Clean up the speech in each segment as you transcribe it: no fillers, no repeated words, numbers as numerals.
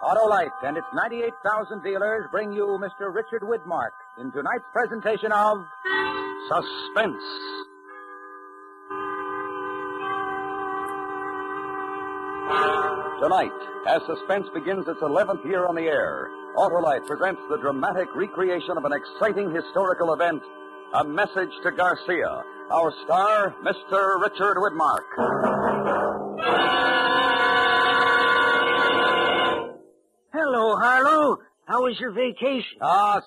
Autolite and its 98,000 dealers bring you Mr. Richard Widmark in tonight's presentation of Suspense. Tonight, as Suspense begins its 11th year on the air, Autolite presents the dramatic recreation of an exciting historical event, A Message to Garcia. Our star, Mr. Richard Widmark. Hello, Harlow. How was your vacation?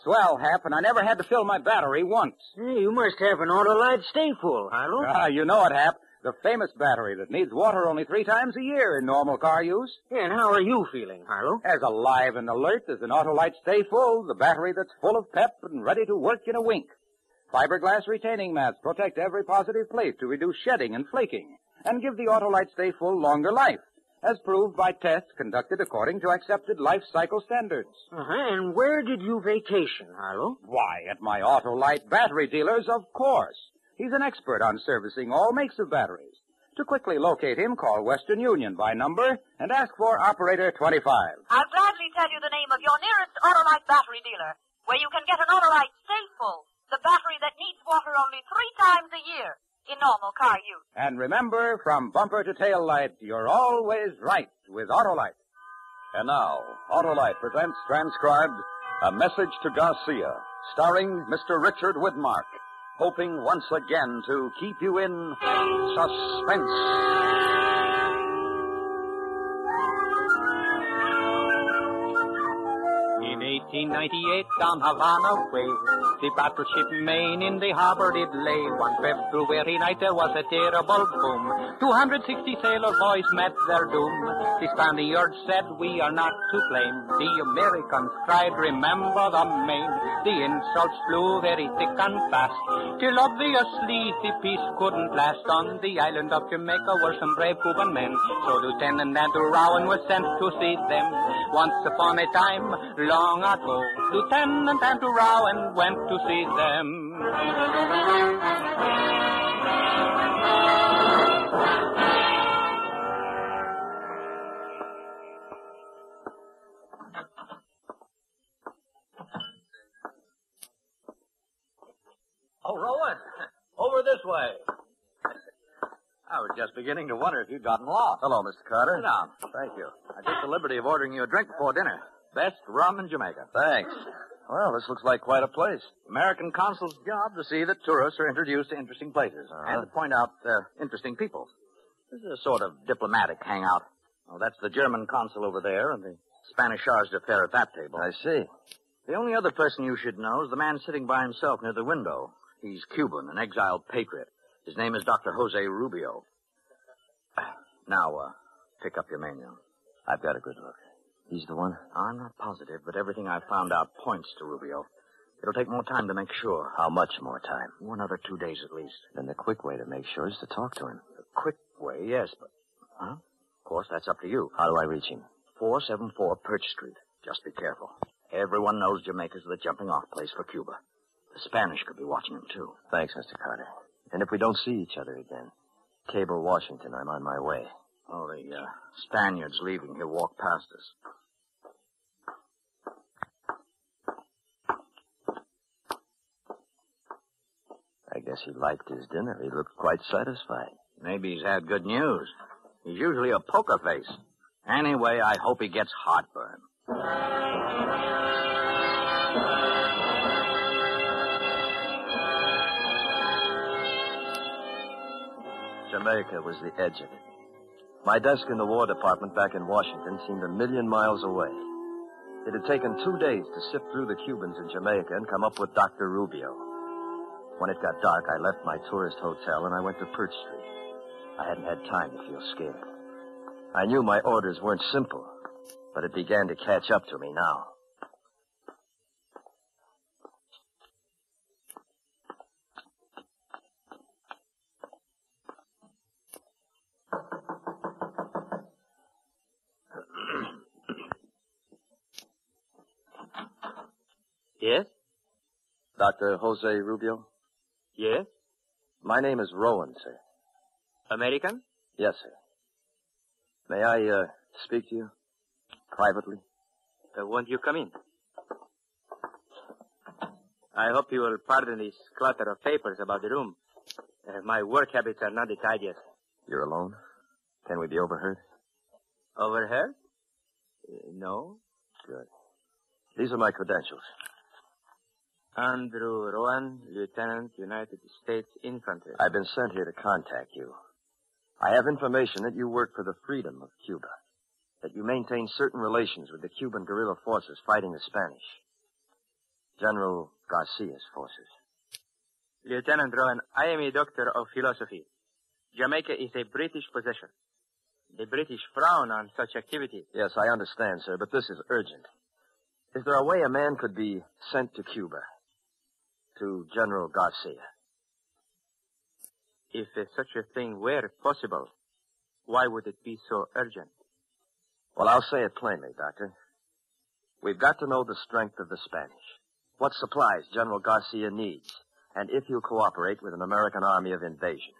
Swell, Hap, and I never had to fill my battery once. Hey, you must have an Autolite stay full, Harlow. You know it, Hap. The famous battery that needs water only 3 times a year in normal car use. Yeah, and how are you feeling, Harlow? As alive and alert as an Autolite Stay Full, the battery that's full of pep and ready to work in a wink. Fiberglass retaining mats protect every positive plate to reduce shedding and flaking and give the Autolite Stay Full longer life, as proved by tests conducted according to accepted life cycle standards. And where did you vacation, Harlow? Why, at my Autolite battery dealers, of course. He's an expert on servicing all makes of batteries. To quickly locate him, call Western Union by number and ask for Operator 25. I'll gladly tell you the name of your nearest Autolite battery dealer, where you can get an Autolite Stay Full, the battery that needs water only 3 times a year in normal car use. And remember, from bumper to tail light, you're always right with Autolite. And now, Autolite presents transcribed A Message to Garcia, starring Mr. Richard Widmark, hoping once again to keep you in suspense. In 1898, down Havana way, the battleship Maine in the harbor did lay. One February night there was a terrible boom. 260 sailor boys met their doom. The Spaniards said, we are not to blame. The Americans cried, remember the Maine. The insults flew very thick and fast, till obviously the peace couldn't last. On the island of Jamaica were some brave Cuban men, so Lieutenant Andrew Rowan was sent to see them. Once upon a time, long ago, Lieutenant Andrew Rowan went to see them. Oh, Rowan, over this way. I was just beginning to wonder if you'd gotten lost. Hello, Mr. Carter. Sit down. Thank you. I took the liberty of ordering you a drink before dinner. Best rum in Jamaica. Thanks. Well, this looks like quite a place. American consul's job to see that tourists are introduced to interesting places and to point out interesting people. This is a sort of diplomatic hangout. Oh, that's the German consul over there and the Spanish charge d'affaires at that table. I see. The only other person you should know is the man sitting by himself near the window. He's Cuban, an exiled patriot. His name is Dr. Jose Rubio. Now, pick up your menu. I've got a good look. He's the one? I'm not positive, but everything I've found out points to Rubio. It'll take more time to make sure. How much more time? Another 2 days at least. Then the quick way to make sure is to talk to him. The quick way, yes, but... Huh? Of course, that's up to you. How do I reach him? 474 Perch Street. Just be careful. Everyone knows Jamaica's the jumping-off place for Cuba. The Spanish could be watching him, too. Thanks, Mr. Carter. And if we don't see each other again, cable Washington, I'm on my way. Oh, the Spaniard's leaving. He'll walk past us. I guess he liked his dinner. He looked quite satisfied. Maybe he's had good news. He's usually a poker face. Anyway, I hope he gets heartburn. Jamaica was the edge of it. My desk in the War Department back in Washington seemed 1,000,000 miles away. It had taken 2 days to sift through the Cubans in Jamaica and come up with Dr. Rubio. When it got dark, I left my tourist hotel and I went to Perch Street. I hadn't had time to feel scared. I knew my orders weren't simple, but it began to catch up to me now. Yes? Dr. Jose Rubio? Yes? My name is Rowan, sir. American? Yes, sir. May I, speak to you? Privately? Won't you come in? I hope you will pardon this clutter of papers about the room. My work habits are not the tidiest. You're alone? Can we be overheard? Overheard? No. Good. These are my credentials. Andrew Rowan, Lieutenant, United States Infantry. I've been sent here to contact you. I have information that you work for the freedom of Cuba, that you maintain certain relations with the Cuban guerrilla forces fighting the Spanish. General Garcia's forces. Lieutenant Rowan, I am a doctor of philosophy. Jamaica is a British possession. The British frown on such activities. Yes, I understand, sir, but this is urgent. Is there a way a man could be sent to Cuba? To General Garcia? If such a thing were possible, why would it be so urgent? Well, I'll say it plainly, Doctor. We've got to know the strength of the Spanish, what supplies General Garcia needs, and if he'll cooperate with an American army of invasion.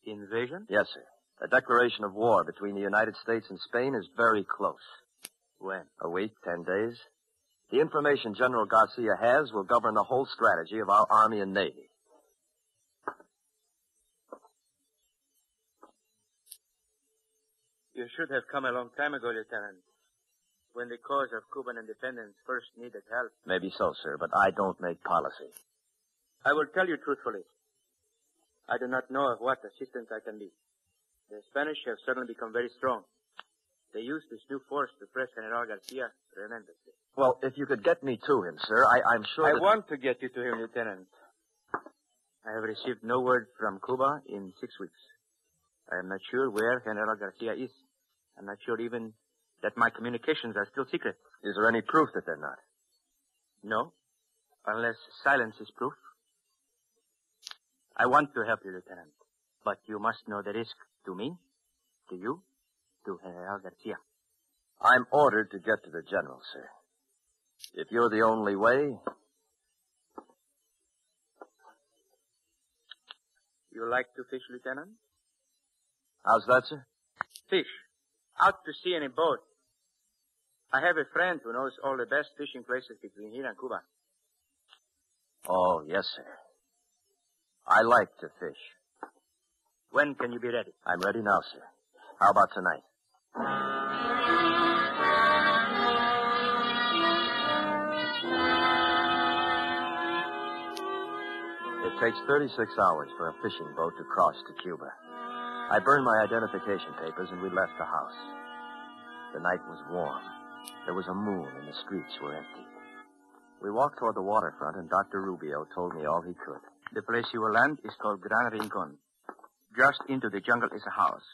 Invasion? Yes, sir. A declaration of war between the United States and Spain is very close. When? A week, 10 days. The information General Garcia has will govern the whole strategy of our Army and Navy. You should have come a long time ago, Lieutenant, when the cause of Cuban independence first needed help. Maybe so, sir, but I don't make policy. I will tell you truthfully. I do not know of what assistance I can be. The Spanish have suddenly become very strong. They use this new force to press General Garcia tremendously. Well, if you could get me to him, sir, I'm sure I that... want to get you to him, Lieutenant. I have received no word from Cuba in 6 weeks. I am not sure where General Garcia is. I'm not sure even that my communications are still secret. Is there any proof that they're not? No, unless silence is proof. I want to help you, Lieutenant, but you must know the risk to me, to you, to General Garcia. I'm ordered to get to the general, sir. If you're the only way... You like to fish, Lieutenant? How's that, sir? Fish. Out to sea in a boat. I have a friend who knows all the best fishing places between here and Cuba. Oh, yes, sir. I like to fish. When can you be ready? I'm ready now, sir. How about tonight? It takes 36 hours for a fishing boat to cross to Cuba. I burned my identification papers and we left the house. The night was warm. There was a moon and the streets were empty. We walked toward the waterfront and Dr. Rubio told me all he could. The place you will land is called Gran Rincon. Just into the jungle is a house.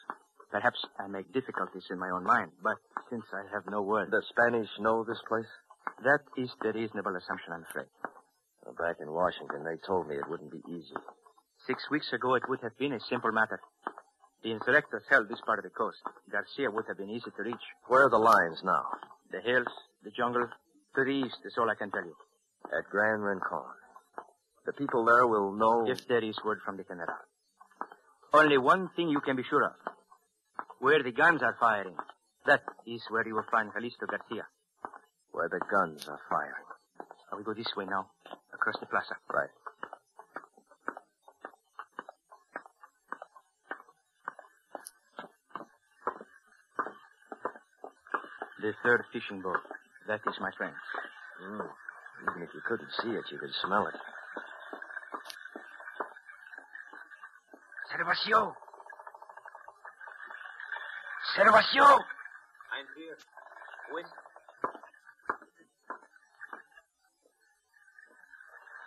Perhaps I make difficulties in my own mind, but since I have no word... The Spanish know this place? That is the reasonable assumption, I'm afraid. Well, back in Washington, they told me it wouldn't be easy. 6 weeks ago, it would have been a simple matter. The insurrectors held this part of the coast. Garcia would have been easy to reach. Where are the lines now? The hills, the jungle, to the east is all I can tell you. At Gran Rincon. The people there will know... If there is word from the General. Only one thing you can be sure of. Where the guns are firing, that is where you will find Jalisco Garcia. Where the guns are firing. I will go this way now, across the plaza. Right. The third fishing boat. That is my friend. Even if you couldn't see it, you could smell it. Servacio! Servacio! I'm here. West.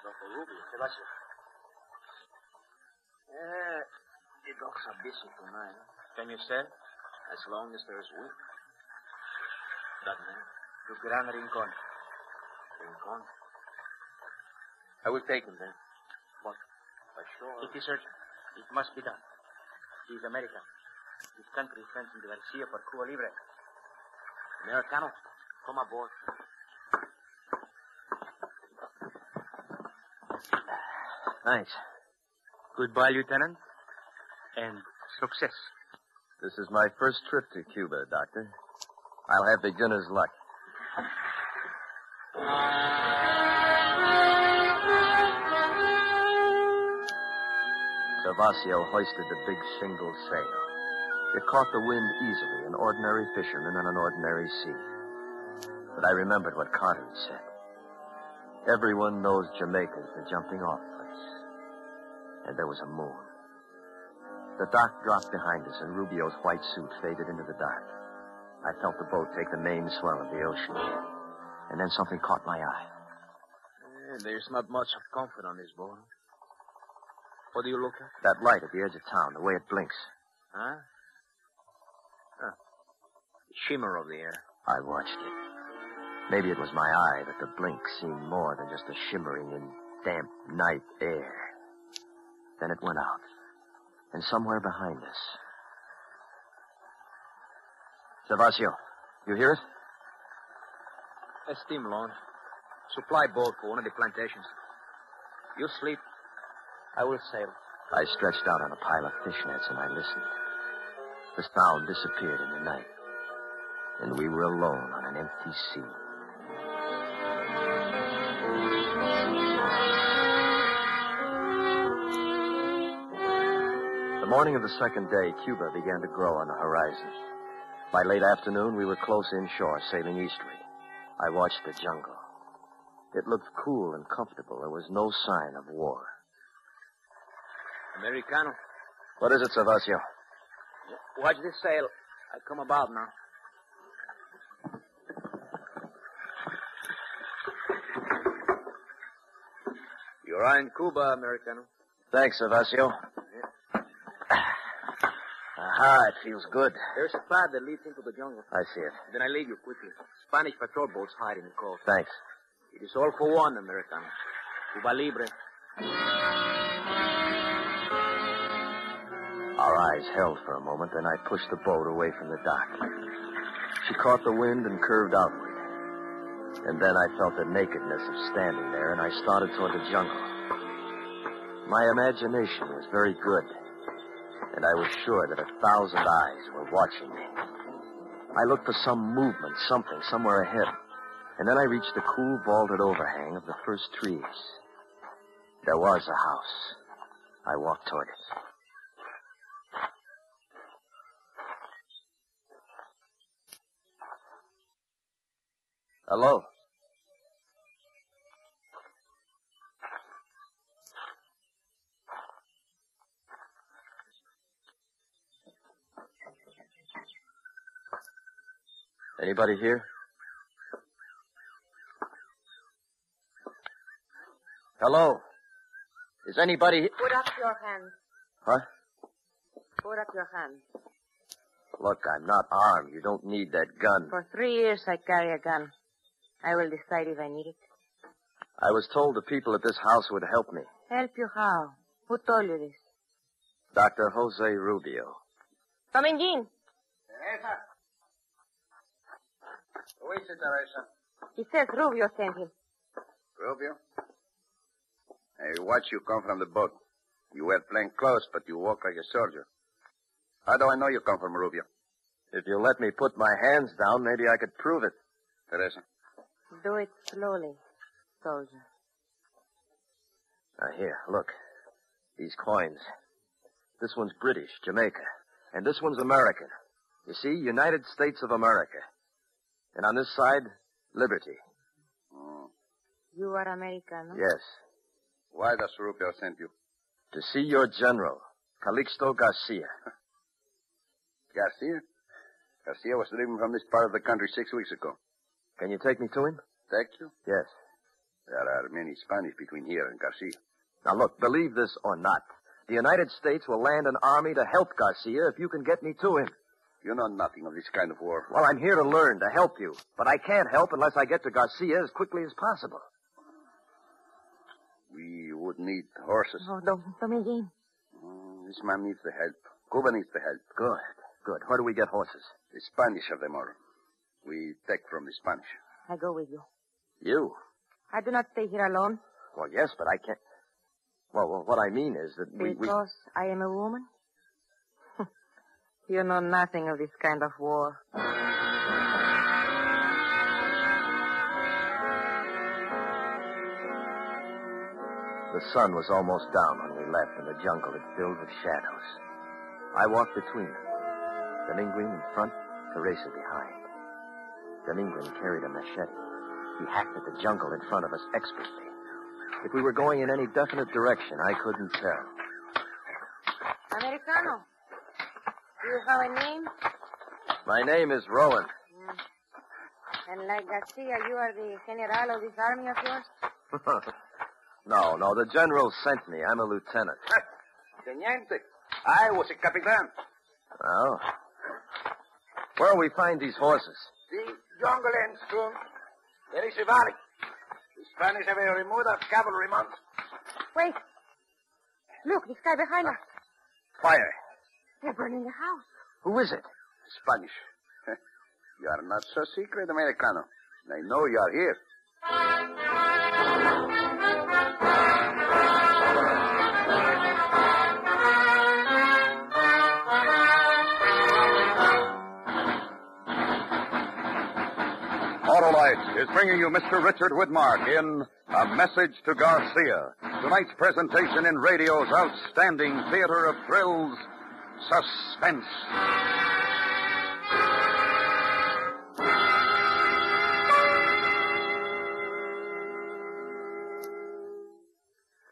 Dr. Rubio, Sebastian. The dogs are busy tonight. Can you say? As long as there's wind. That man. To Gran Rincon. Rincon. I will take him then. But sure. It is urgent. It must be done. He is American. His country sends him to Garcia for Cuba Libre. Americano, come aboard. Thanks. Goodbye, Lieutenant. And success. This is my first trip to Cuba, Doctor. I'll have beginner's luck. Gervasio hoisted the big shingle sail. It caught the wind easily, an ordinary fisherman on an ordinary sea. But I remembered what Carter had said. Everyone knows Jamaica's the jumping-off place. And there was a moon. The dock dropped behind us, and Rubio's white suit faded into the dark. I felt the boat take the main swell of the ocean. And then something caught my eye. There's not much of comfort on this boat. What do you look at? That light at the edge of town, the way it blinks. Huh? The shimmer of the air. I watched it. Maybe it was my eye that the blink seemed more than just a shimmering in damp night air. Then it went out. And somewhere behind us. Gervasio, you hear it? A steam launch. Supply boat for one of the plantations. You sleep. I will sail. I stretched out on a pile of fishnets and I listened. The sound disappeared in the night. And we were alone on an empty sea. The morning of the second day, Cuba began to grow on the horizon. By late afternoon, we were close inshore, sailing eastward. I watched the jungle. It looked cool and comfortable. There was no sign of war. Americano. What is it, Gervasio? Watch this sail. I come about now. You're in Cuba, Americano. Thanks, Gervasio. Aha, it feels good. There's a path that leads into the jungle. I see it. Then I leave you quickly. Spanish patrol boats hide in the coast. Thanks. It is all for one, Americano. Cuba Libre. Our eyes held for a moment, then I pushed the boat away from the dock. She caught the wind and curved outward. And then I felt the nakedness of standing there, and I started toward the jungle. My imagination was very good, and I was sure that 1,000 eyes were watching me. I looked for some movement, something, somewhere ahead. And then I reached the cool, vaulted overhang of the first trees. There was a house. I walked toward it. Hello? Anybody here? Hello? Is anybody... Put up your hands. Huh? Put up your hands. Look, I'm not armed. You don't need that gun. For 3 years I carry a gun. I will decide if I need it. I was told the people at this house would help me. Help you how? Who told you this? Dr. Jose Rubio. Come in, Jean. Teresa. Who is it, Teresa? He says Rubio sent him. Rubio? I watched you come from the boat. You wear plain clothes, but you walk like a soldier. How do I know you come from Rubio? If you let me put my hands down, maybe I could prove it. Teresa. Do it slowly, soldier. Now, here, look. These coins. This one's British, Jamaica. And this one's American. You see, United States of America. And on this side, liberty. Oh. You are American, no? Yes. Why does Rubio send you? To see your general, Calixto Garcia. Garcia? Garcia was driven from this part of the country 6 weeks ago. Can you take me to him? Take you? Yes. There are many Spanish between here and Garcia. Now, look, believe this or not, the United States will land an army to help Garcia if you can get me to him. You know nothing of this kind of war. Well, I'm here to learn, to help you. But I can't help unless I get to Garcia as quickly as possible. We would need horses. Oh, don't Jean. This man needs the help. Cuba needs the help. Good. Where do we get horses? The Spanish have them all. We take from the Spanish. I go with you. You? I do not stay here alone. Well, yes, but I can't. Well, what I mean is that we... Because I am a woman? You know nothing of this kind of war. The sun was almost down when we left, and the jungle had filled with shadows. I walked between them. Dominguez in front, Teresa behind. Dominguez carried a machete. He hacked at the jungle in front of us expertly. If we were going in any definite direction, I couldn't tell. Americano, do you have a name? My name is Rowan. And like Garcia, you are the general of this army of yours? No, the general sent me. I'm a lieutenant. Teniente, I was a capitan. Oh. Where'll we find these horses? The jungle ends soon. There is a valley. The Spanish have a remote of cavalry mount. Wait. Look, this guy behind us. Fire. They're burning the house. Who is it? Spanish. You are not so secret, Americano. They know you are here. Autolite is bringing you Mr. Richard Widmark in A Message to Garcia. Tonight's presentation in radio's outstanding theater of thrills, Suspense.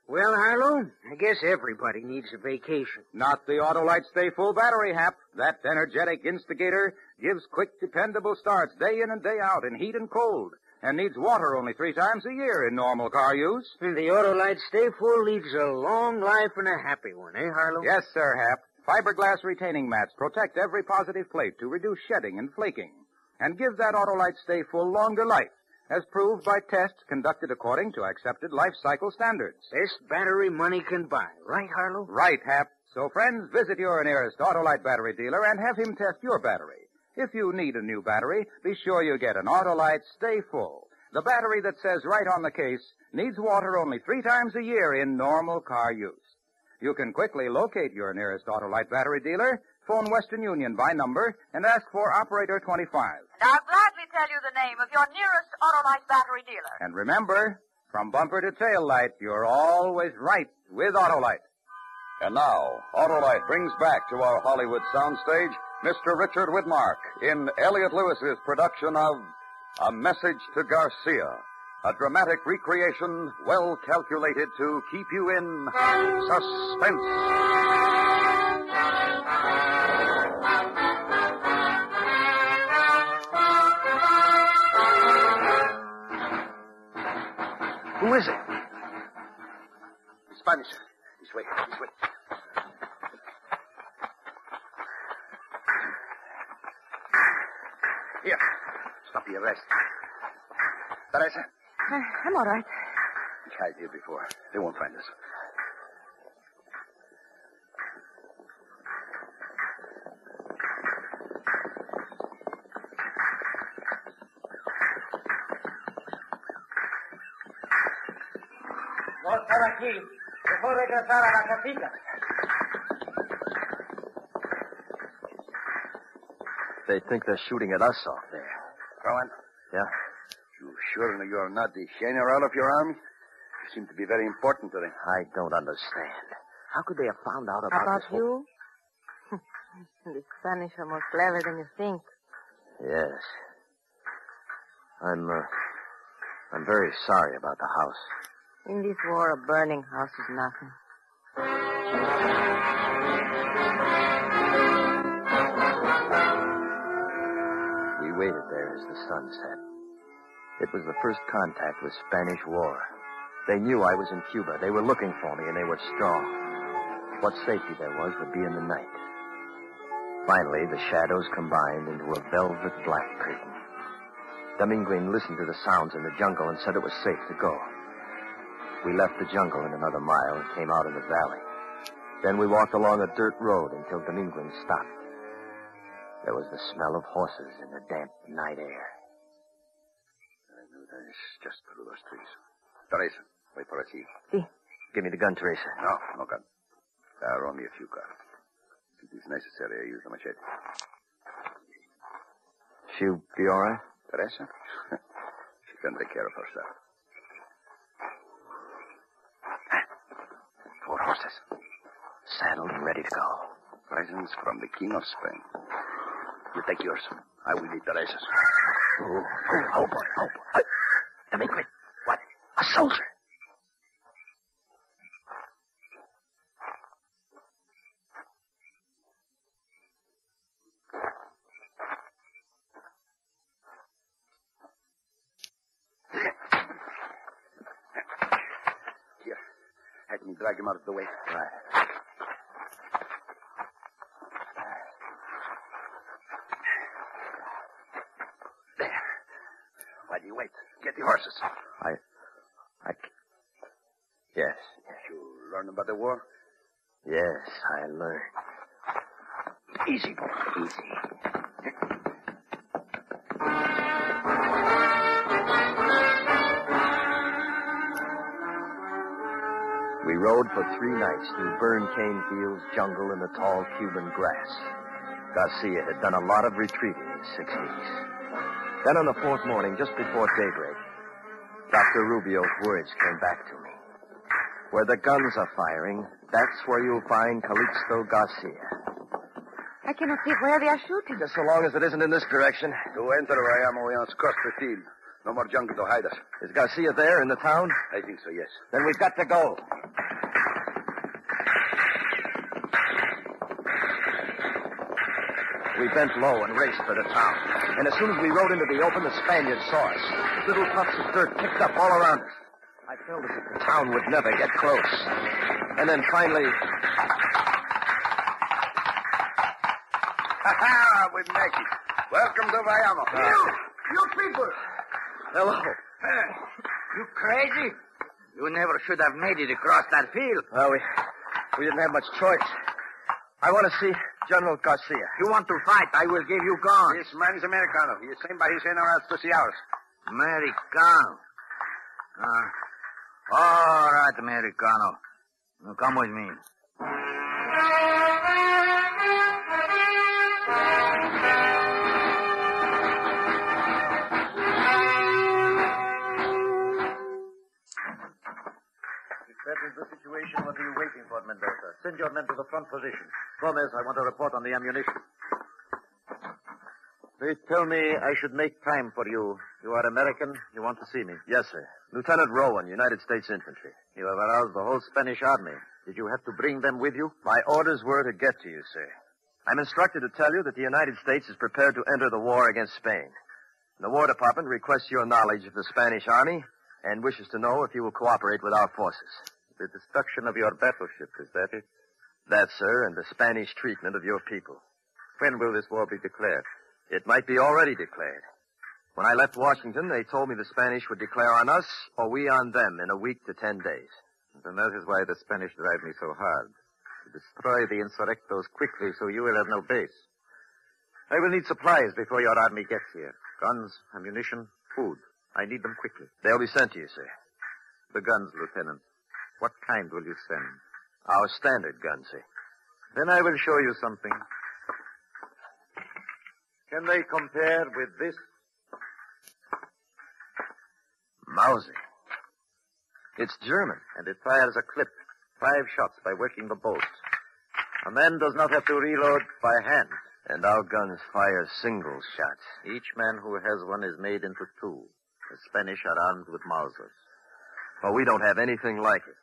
Well, Harlow, I guess everybody needs a vacation. Not the Autolite Stay Full battery, Hap. That energetic instigator gives quick, dependable starts day in and day out in heat and cold, and needs water only 3 times a year in normal car use. And the Autolite Stay Full leads a long life and a happy one, eh, Harlow? Yes, sir, Hap. Fiberglass retaining mats protect every positive plate to reduce shedding and flaking, and give that Autolite Stay Full longer life, as proved by tests conducted according to accepted life cycle standards. Best battery money can buy, right, Harlow? Right, Hap. So, friends, visit your nearest Autolite battery dealer and have him test your battery. If you need a new battery, be sure you get an Autolite Stay Full. The battery that says right on the case, needs water only 3 times a year in normal car use. You can quickly locate your nearest Autolite battery dealer, phone Western Union by number, and ask for Operator 25. And I'll gladly tell you the name of your nearest Autolite battery dealer. And remember, from bumper to tail light, you're always right with Autolite. And now, Autolite brings back to our Hollywood soundstage Mr. Richard Widmark in Elliot Lewis's production of A Message to Garcia, a dramatic recreation well calculated to keep you in suspense. Who is it? Spanish. This way. Here. Stop the arrest. Teresa? I'm all right. We hide here before. They won't find us. No estar aquí. Mejor regresar a la casita. They think they're shooting at us off there. Rowan? Yeah? You sure you're not the general of your army? You seem to be very important to them. I don't understand. How could they have found out about About this you? The Spanish are more clever than you think. Yes. I'm very sorry about the house. In this war, a burning house is nothing. We waited there as the sun set. It was the first contact with Spanish war. They knew I was in Cuba. They were looking for me, and they were strong. What safety there was would be in the night. Finally, the shadows combined into a velvet black curtain. Dominguez listened to the sounds in the jungle and said it was safe to go. We left the jungle in another mile and came out in the valley. Then we walked along a dirt road until Dominguez stopped. There was the smell of horses in the damp night air. I knew that is just through those trees. Teresa, wait for us here. Sí. Give me the gun, Teresa. No gun. There are only a few guns. If it is necessary, I use the machete. She'll be all right? Teresa? She can take care of herself. 4 horses. Saddled and ready to go. Presents from the King of Spain. You take yours. I will lead Teresa's. Oh, boy. Delinquent. What? A soldier. Here. Let me drag him out of the way. Right. While you wait, get the horses. Yes. You learn about the war? Yes, I learned. Easy, boy. Easy. We rode for 3 nights through burned cane fields, jungle, and the tall Cuban grass. Garcia had done a lot of retreating in 6 weeks. Then on the 4th morning, just before daybreak, Dr. Rubio's words came back to me. Where the guns are firing, that's where you'll find Calixto Garcia. I cannot see where they are shooting. Just so long as it isn't in this direction. To enter Vayamo, we must cross the field. No more jungle to hide us. Is Garcia there in the town? I think so, yes. Then we've got to go. We bent low and raced for the town. And as soon as we rode into the open, the Spaniards saw us. Little puffs of dirt picked up all around us. I felt as if the town would never get close. And then finally... Ha-ha! We make it. Welcome to Vayamo. You people! Hello. You crazy? You never should have made it across that field. Well, we didn't have much choice. I want to see General Garcia. You want to fight, I will give you guns. This man's Americano. He is same by his general to see ours. Americano. All right, Americano. Now come with me. That is the situation. What are you waiting for, Mendoza? Send your men to the front position. Gomez, I want a report on the ammunition. They tell me I should make time for you. You are American. You want to see me. Yes, sir. Lieutenant Rowan, United States Infantry. You have aroused the whole Spanish army. Did you have to bring them with you? My orders were to get to you, sir. I'm instructed to tell you that the United States is prepared to enter the war against Spain. The War Department requests your knowledge of the Spanish army and wishes to know if you will cooperate with our forces. The destruction of your battleship, is that it? That, sir, and the Spanish treatment of your people. When will this war be declared? It might be already declared. When I left Washington, they told me the Spanish would declare on us or we on them in a week to 10 days. And that is why the Spanish drive me so hard. To destroy the insurrectos quickly so you will have no base. I will need supplies before your army gets here. Guns, ammunition, food. I need them quickly. They'll be sent to you, sir. The guns, Lieutenant. What kind will you send? Our standard guns, sir. Then I will show you something. Can they compare with this? Mauser. It's German. And it fires a clip. 5 shots by working the bolts. A man does not have to reload by hand. And our guns fire single shots. Each man who has one is made into 2. The Spanish are armed with Mausers. But we don't have anything like it.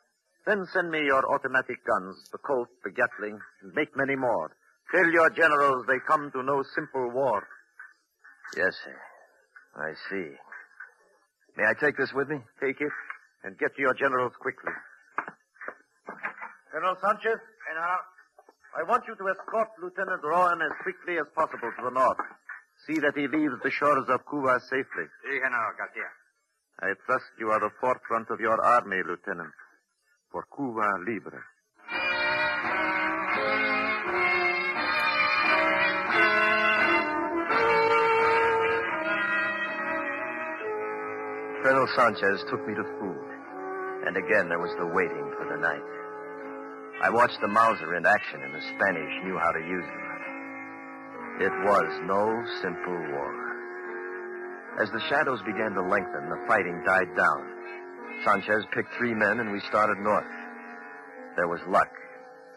Then send me your automatic guns, the Colt, the Gatling, and make many more. Tell your generals they come to no simple war. Yes, sir. I see. May I take this with me? Take it, and get to your generals quickly. General Sanchez? General? I want you to escort Lieutenant Rowan as quickly as possible to the north. See that he leaves the shores of Cuba safely. Si, General Garcia. I trust you are the forefront of your army, Lieutenant. For Cuba Libre. Colonel Sanchez took me to food. And again there was the waiting for the night. I watched the Mauser in action, and the Spanish knew how to use them. It was no simple war. As the shadows began to lengthen, the fighting died down. Sanchez picked 3 men, and we started north. There was luck,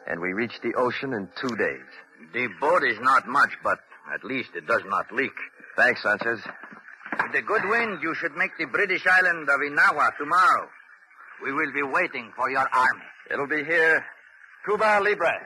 and we reached the ocean in 2 days. The boat is not much, but at least it does not leak. Thanks, Sanchez. With the good wind, you should make the British island of Inawa tomorrow. We will be waiting for your army. It'll be here. Cuba Libre.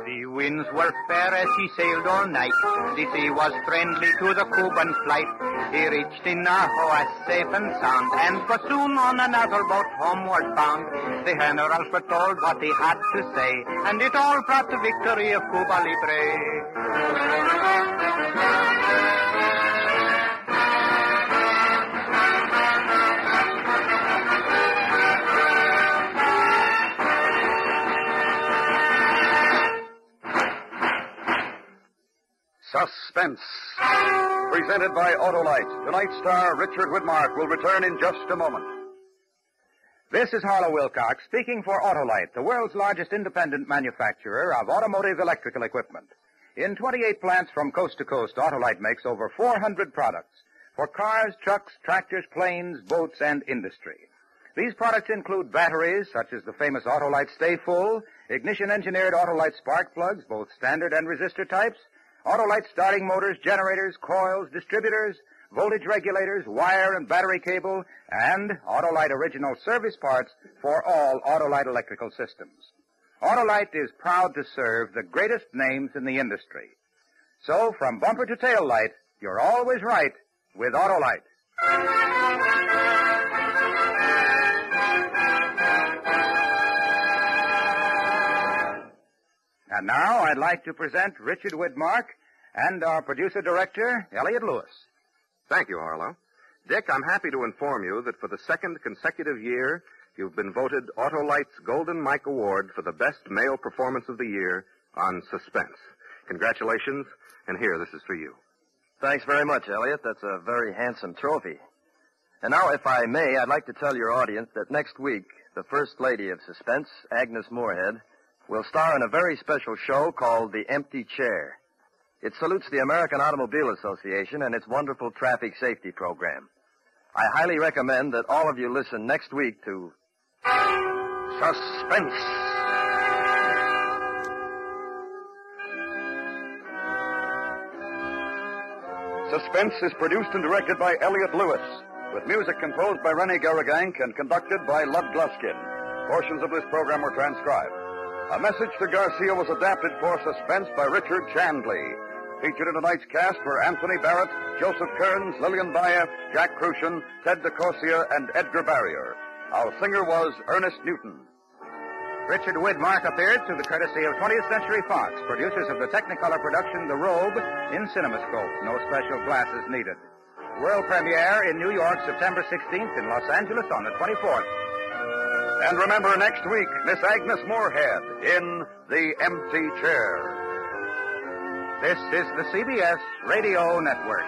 The winds were fair as he sailed all night. The sea was friendly to the Cuban flight. He reached Inahoa safe and sound, and was soon on another boat homeward bound. The generals were told what he had to say, and it all brought the victory of Cuba Libre. Suspense. Presented by Autolite. Tonight's star, Richard Widmark, will return in just a moment. This is Harlow Wilcox speaking for Autolite, the world's largest independent manufacturer of automotive electrical equipment. In 28 plants from coast to coast, Autolite makes over 400 products for cars, trucks, tractors, planes, boats, and industry. These products include batteries, such as the famous Autolite Stay Full, ignition-engineered Autolite spark plugs, both standard and resistor types, Autolite starting motors, generators, coils, distributors, voltage regulators, wire and battery cable, and Autolite original service parts for all Autolite electrical systems. Autolite is proud to serve the greatest names in the industry. So, from bumper to tail light, you're always right with Autolite. And now I'd like to present Richard Widmark and our producer-director, Elliot Lewis. Thank you, Harlow. Dick, I'm happy to inform you that for the second consecutive year, you've been voted Autolite's Golden Mike Award for the best male performance of the year on Suspense. Congratulations, and here, this is for you. Thanks very much, Elliot. That's a very handsome trophy. And now, if I may, I'd like to tell your audience that next week, the First Lady of Suspense, Agnes Moorehead, will star in a very special show called The Empty Chair. It salutes the American Automobile Association and its wonderful traffic safety program. I highly recommend that all of you listen next week to Suspense. Suspense is produced and directed by Elliot Lewis, with music composed by Rennie Garrigank and conducted by Lud Gluskin. Portions of this program were transcribed. A Message to Garcia was adapted for Suspense by Richard Chandley. Featured in tonight's cast were Anthony Barrett, Joseph Kearns, Lillian Baeff, Jack Crucian, Ted DeCorsia, and Edgar Barrier. Our singer was Ernest Newton. Richard Widmark appeared through the courtesy of 20th Century Fox, producers of the Technicolor production The Robe in CinemaScope. No special glasses needed. World premiere in New York, September 16th, in Los Angeles on the 24th. And remember, next week, Miss Agnes Moorehead in The Empty Chair. This is the CBS Radio Network.